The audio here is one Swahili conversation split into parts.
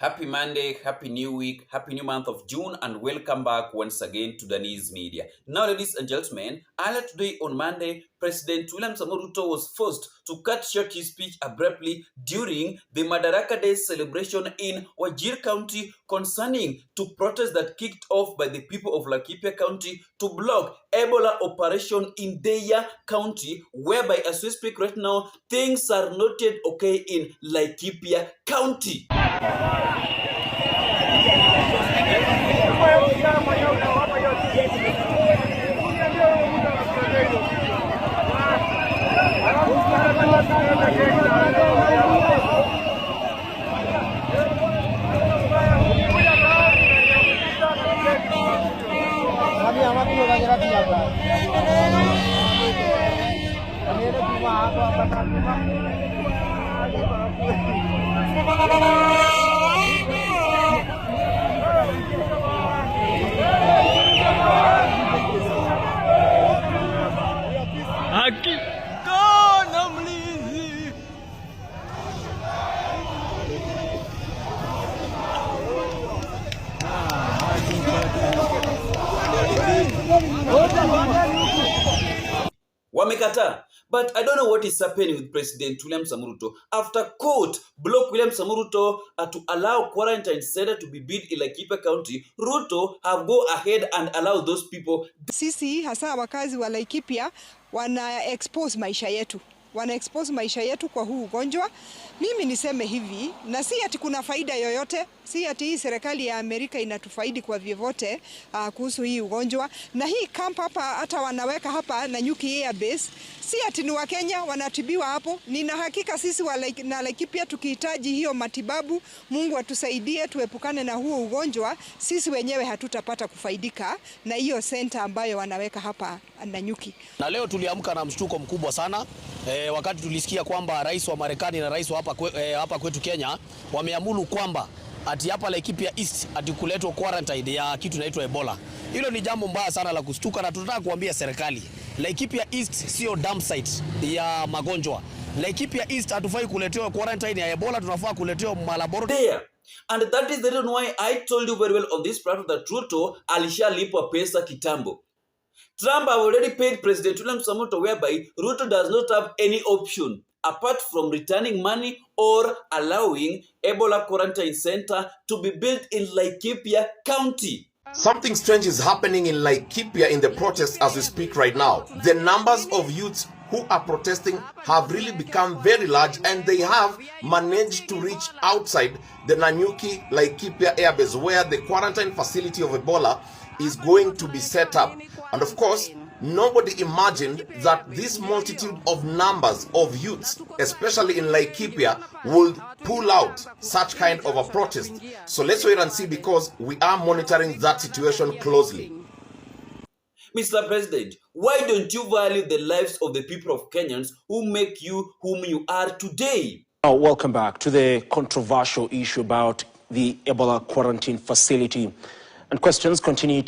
Happy Monday, happy new week, happy new month of June, and welcome back once again to Danese Media. Now, ladies and gentlemen, earlier today on Monday, President William Ruto was forced to cut short his speech abruptly during the Madaraka Day celebration in Wajir County concerning to protests that kicked off by the people of Laikipia County to block Ebola operation in their county, whereby as we speak right now, things are not yet okay in Laikipia County. Wamekata. But I don't know what is happening with President William Ruto. After court blocked William Ruto to allow quarantine center to be built in Laikipia County, Ruto have go ahead and allow those people. Sisi hasa wakazi wa Laikipia wana expose maisha yetu. Wana expose maisha yetu kwa huu ugonjwa. Mimi niseme hivi, na si ati kuna faida yoyote, si ati hii serikali ya Amerika inatufaidi kwa vyovyote kuhusu hii ugonjwa. Na hii camp hapa hata wanaweka hapa Nanyuki Air Base, si ati ni wa Kenya wanatibiwa hapo. Nina hakika sisi na Laikipia tukihitaji hiyo matibabu, Mungu atusaidie tuepukane na huo ugonjwa, sisi wenyewe hatutapata kufaidika na hiyo center ambayo wanaweka hapa Nanyuki. Na leo tuliamka na mshtuko mkubwa sana wakati tulisikia kwamba rais wa Marekani na rais wa hapa kwetu Kenya wameamuru kwamba ati hapa Laikipia East ati kuletwa quarantine ya kitu inaitwa Ebola. Hilo ni jambo mbaya sana la kushtuka, na tunataka kuambia serikali Laikipia East sio dump site ya magonjwa. Laikipia East hatufai kuletewa quarantine ya Ebola, tunafaa kuletewa malaboratory. And that is the reason why I told you very well on this platform that Ruto alishalipwa pesa kitambo. Trump have already paid President William Ruto, whereby Ruto does not have any option apart from returning money or allowing Ebola quarantine center to be built in Laikipia County. Something strange is happening in Laikipia in the protests as we speak right now. The numbers of youths who are protesting have really become very large, and they have managed to reach outside the Nanyuki Laikipia airbase, where the quarantine facility of Ebola is going to be set up. And of course, nobody imagined that this multitude of numbers of youths, especially in Laikipia, would pull out such kind of a protest. So let's wait and see, because we are monitoring that situation closely. Mr. President, why don't you value the lives of the people of Kenyans who make you whom you are today? Welcome back to the controversial issue about the Ebola quarantine facility. And questions continue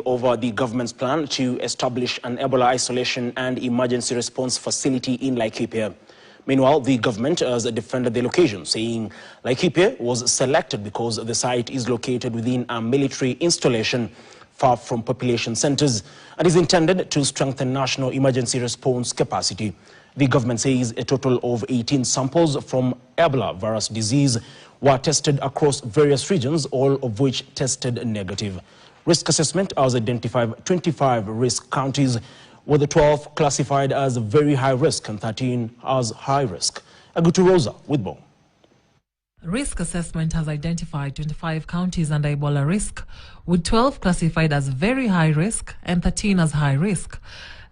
over the government's plan to establish an Ebola isolation and emergency response facility in Laikipia. Meanwhile, the government has defended the location, saying Laikipia was selected because the site is located within a military installation far from population centers and is intended to strengthen national emergency response capacity. The government says a total of 18 samples from Ebola virus disease were tested across various regions, all of which tested negative. Risk assessment has identified 25 risk counties, with the 12 classified as very high risk and 13 as high risk. Agutu Rosa with more. Risk assessment has identified 25 counties under Ebola risk, with 12 classified as very high risk and 13 as high risk.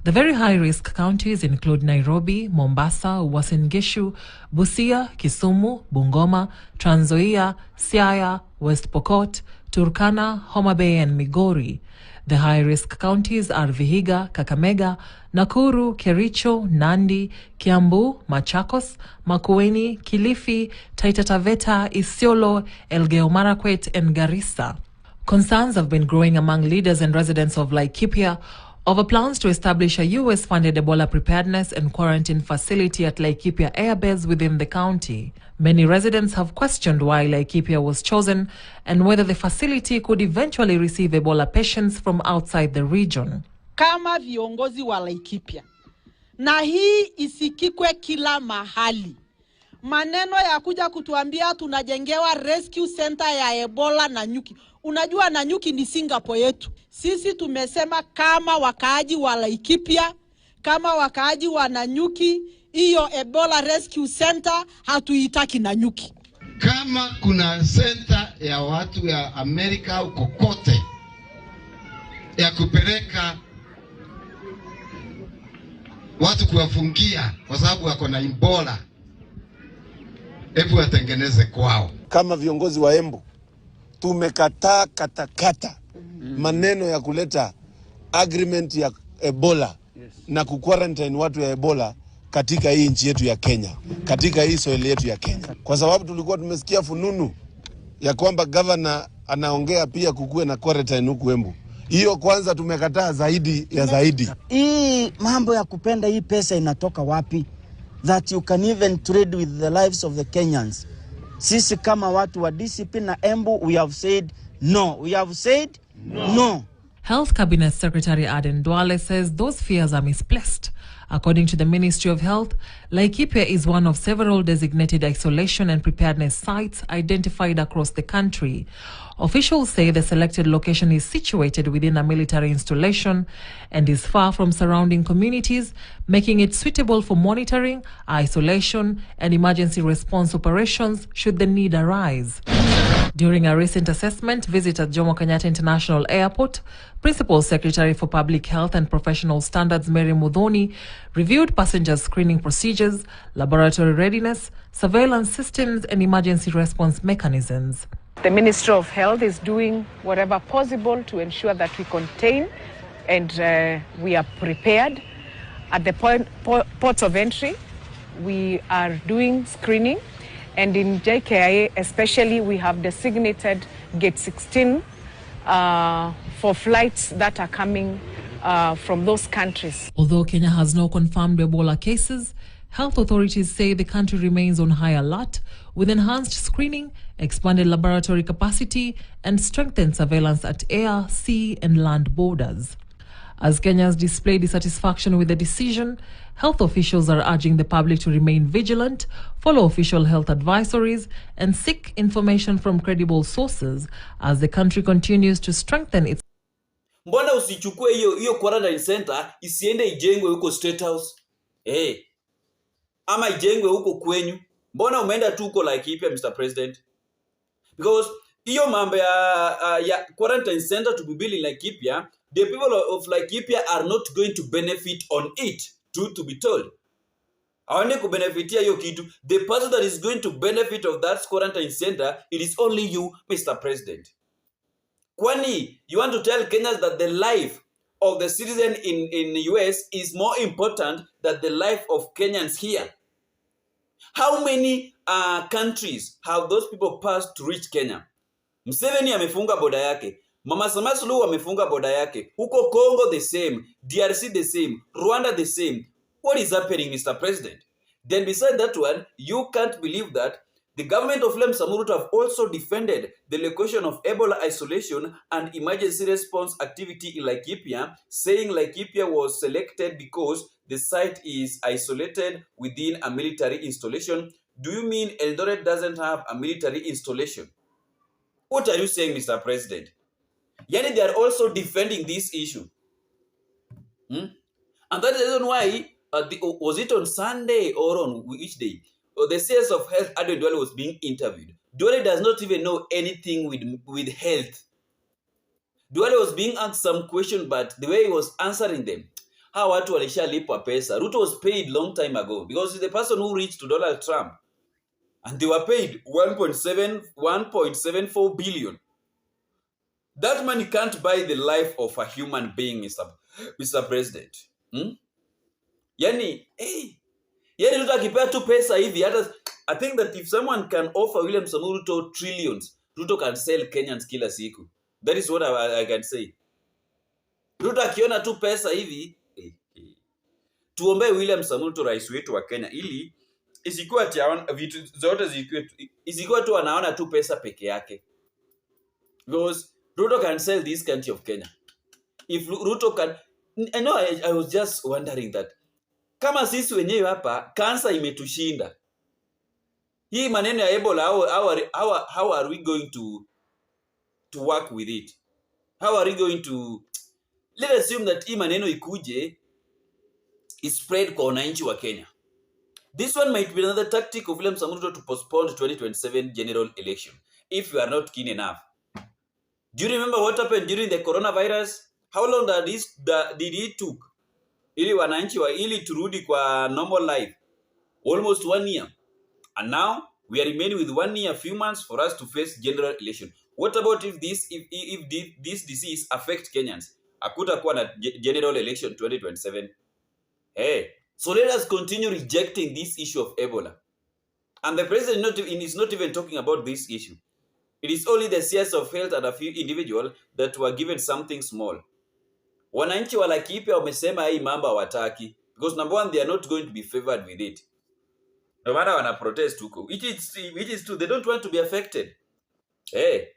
The very high-risk counties include Nairobi, Mombasa, Uasin Gishu, Busia, Kisumu, Bungoma, Trans Nzoia, Siaya, West Pokot, Turkana, Homa Bay and Migori. The high-risk counties are Vihiga, Kakamega, Nakuru, Kericho, Nandi, Kiambu, Machakos, Makueni, Kilifi, Taita Taveta, Isiolo, Elgeyo Marakwet and Garissa. Concerns have been growing among leaders and residents of Laikipia over plans to establish a US-funded Ebola preparedness and quarantine facility at Laikipia airbase within the county. Many residents have questioned why Laikipia was chosen and whether the facility could eventually receive Ebola patients from outside the region. Kama viongozi wa Laikipia, na hii isikikwe kila mahali. Maneno ya kuja kutuambia tunajengewa rescue center ya Ebola Nanyuki. Unajua Nanyuki ni Singapore yetu. Sisi tumesema kama wakaaji wa Laikipia, kama wakaaji wa Nanyuki, hiyo Ebola rescue center hatuitaki Nanyuki. Kama kuna center ya watu ya Amerika au kokote ya kupeleka watu kuwafungia kwa sababu wako na Ebola, hebu watengeneze kwao. Kama viongozi wa Embu tumekataa katakata maneno ya kuleta agreement ya Ebola na kuquarantine watu ya Ebola katika hii nchi yetu ya Kenya, katika hii soil yetu ya Kenya, kwa sababu tulikuwa tumesikia fununu ya kwamba governor anaongea pia kukuwe na quarantine huku Embu. Hiyo kwanza tumekataa zaidi ya zaidi. Hii mambo ya kupenda hii pesa inatoka wapi? That you can even trade with the lives of the Kenyans. Sisi kama watu wa discipline na Embu, we have said no. We have said no. Health Cabinet Secretary Aden Duale says those fears are misplaced. According to the Ministry of Health, Laikipia is one of several designated isolation and preparedness sites identified across the country. Officials say the selected location is situated within a military installation and is far from surrounding communities, making it suitable for monitoring, isolation, and emergency response operations should the need arise. During a recent assessment visit at Jomo Kenyatta International Airport, Principal Secretary for Public Health and Professional Standards Mary Mudhoni reviewed passenger screening procedures, laboratory readiness, surveillance systems, and emergency response mechanisms. The Ministry of Health is doing whatever possible to ensure that we contain and we are prepared. At the ports of entry, we are doing screening, and in JKIA especially, we have designated Gate 16 for flights that are coming from those countries. Although Kenya has no confirmed Ebola cases, health authorities say the country remains on high alert with enhanced screening, expanded laboratory capacity, and strengthened surveillance at air, sea, and land borders. As Kenyans display dissatisfaction with the decision, health officials are urging the public to remain vigilant, follow official health advisories, and seek information from credible sources as the country continues to strengthen its. Mbona usichukue hiyo quarantine center isiende ijengwe huko State House? Ama ijengwe huko kwenyu? Mbona umeenda tu huko Laikipia, Mr. President? Because hiyo mambo ya quarantine center to be built in Laikipia, the people of Laikipia are not going to benefit on it, truth to be told. Hawane kubenefitia hiyo kitu. The person that is going to benefit of that quarantine center, it is only you, Mr. President. Kwani, you want to tell Kenyans that the life of the citizen in the US is more important than the life of Kenyans here? How many countries have those people passed to reach Kenya? Museveni amefunga boda yake. Mama Samia Suluhu amefunga boda yake. Huko Congo the same. DRC the same. Rwanda the same. What is happening, Mr. President? Then beside that one, you can't believe that the government of William Samoei Ruto have also defended the location of Ebola isolation and emergency response activity in Laikipia, saying Laikipia was selected because the site is isolated within a military installation. Do you mean Eldoret doesn't have a military installation? What are you saying, Mr. President? Yani, they are also defending this issue. And that is the reason why, was it on Sunday or on which day? The CS of Health, Aden Duale, was being interviewed. Duale does not even know anything with health. Duale was being asked some question, but the way he was answering them, how watu walishalipwa pesa. Ruto was paid long time ago because he's the person who reached to Donald Trump. And they were paid 1.74 billion. That money can't buy the life of a human being, Mr. President. Yani, Ruto akipea tu pesa hivi, I think that if someone can offer William Samoei Ruto trillions, Ruto can sell Kenyans kila siku. That is what I can say. Ruto akiona tu pesa hivi, tuombe William Samoei Ruto, rais wetu wa Kenya, ili isikuwa ati vitu zote isikuwa tu anaona tu pesa peke yake. Because Ruto can sell this country of Kenya. If Ruto can, I was just wondering that kama sisi wenyewe hapa kansa imetushinda, hii maneno ya Ebola, how are we going to work with it? How are we going to, let's assume that hii maneno ikuje is spread kwa wananchi wa Kenya. This one might be another tactic of William Samoei Ruto to postpone 2027 general election if you are not keen enough. Do you remember what happened during the coronavirus? How long did it took ili wananchi ili turudi kwa normal life? Almost 1 year. And now we are remaining with 1 year, few months for us to face general election. What about if this disease affect Kenyans? Hakutakuwa na general election 2027. Hey, so let us continue rejecting this issue of Ebola. And the president is not even talking about this issue. It is only the CS of health and a few individuals that were given something small. Wananchi wa Laikipia wamesema hii mambo hawataki. Because number one, they are not going to be favored with it. No matter wana protest huko. Which is true. They don't want to be affected. Hey.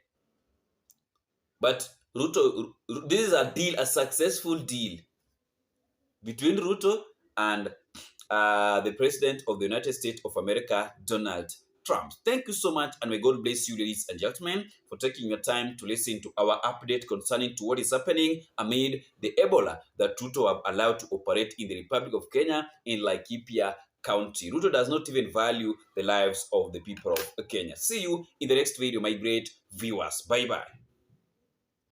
But Ruto, this is a deal, a successful deal between Ruto and the President of the United States of America, Donald Trump. Thank you so much, and may God bless you, ladies and gentlemen, for taking your time to listen to our update concerning to what is happening amid the Ebola that Ruto have allowed to operate in the Republic of Kenya in Laikipia County. Ruto does not even value the lives of the people of Kenya. See you in the next video, my great viewers. Bye-bye.